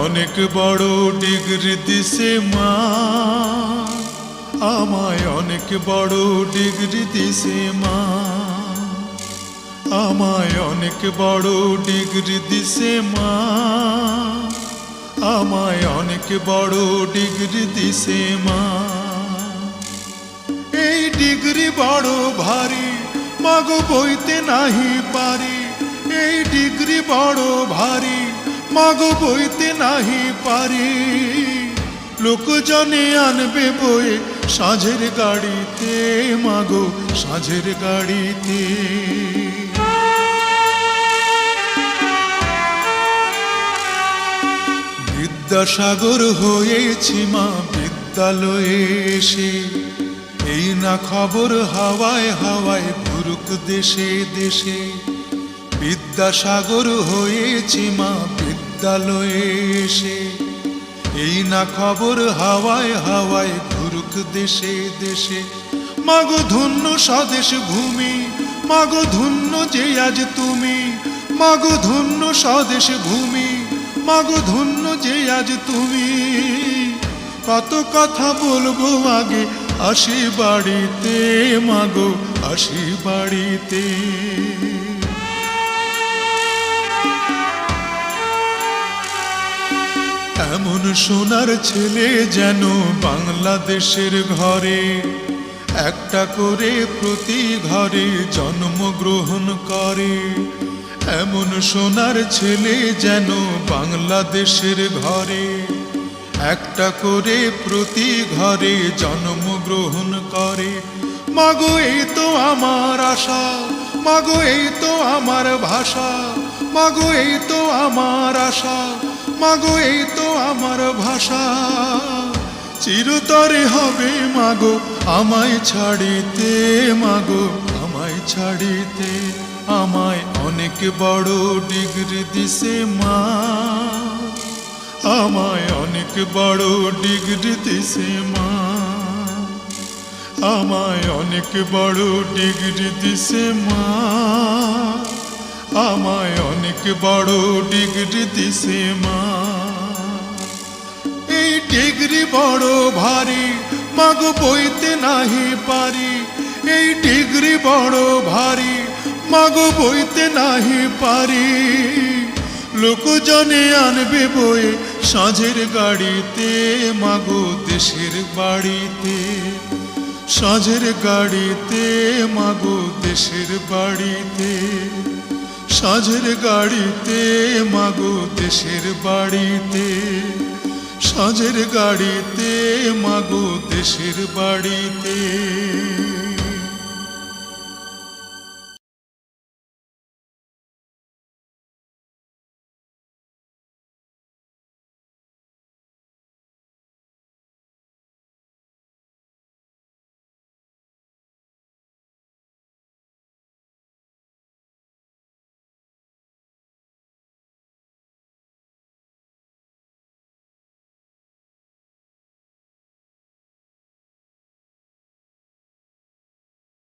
অনেক বড় ডিগ্রি দিছে মা, আমায় অনেক বড় ডিগ্রি দিছে মা, আমায় অনেক বড় ডিগ্রি দিছে মা, আমায় অনেক বড় ডিগ্রি দিছে মা। এই ডিগ্রি বড় ভারী, মাগো বইতে নাহি পারি। এই ডিগ্রি বড় ভারী, মাগো বইতে নাহি পারি। লোকজনে আনবে বয়ে সাঁঝের গাড়িতে, মাগো সাঁঝের গাড়িতে। বিদ্যাসাগর হয়েছি মা বিদ্যালয়ে এসে, এই না খবর হাওয়ায় হাওয়ায় ঘুরুক দেশে দেশে। বিদ্যাসাগর হয়েছি মা বিদ্যালয়ে এসে, এই না খবর হাওয়ায় হাওয়ায় ঘুরুক দেশে দেশে। মাগো ধন্য স্বদেশ ভূমি, মাগো ধন্য যে আজ তুমি। মাগো ধন্য স্বদেশ ভূমি, মাগো ধন্য যে আজ তুমি। কত কথা বলবো আগে আসি বাড়িতে, মাগো আসি বাড়িতে। এমন সোনার ছেলে যেন বাংলাদেশের ঘরে, একটা করে প্রতি ঘরে জন্মগ্রহণ করে। এমন সোনার ছেলে যেন বাংলাদেশের ঘরে, একটা করে প্রতি ঘরে জন্মগ্রহণ করে। মাগো এই তো আমার আশা, মাগো এই তো আমার ভাষা। মাগো এই তো আমার আশা, মাগো এই তো আমার ভাষা। চিরতরে হবে মাগো আমায় ছাড়িতে, মাগো আমায় ছাড়িতে। আমায় অনেক বড় ডিগ্রি দিছে মা, আমায় অনেক বড় ডিগ্রি দিছে মা, আমায় অনেক বড় ডিগ্রি দিছে মা, আমায় অনেক বড় ডিগ্রি দিছে মা। এই ডিগ্রি বড় ভারী, মাগো বইতে নাহি পারি। এই ডিগ্রি বড় ভারী, মাগো বইতে নাহি পারি। লোকজনে আনবে বয়ে সাঁঝের গাড়িতে, মাগো দেশের বাড়িতে। সাঁঝের গাড়িতে, মাগো দেশের বাড়িতে। সাঁঝের গাড়িতে, মাগো দেশের বাড়িতে। সাঁঝের গাড়িতে, মাগো দেশের বাড়িতে।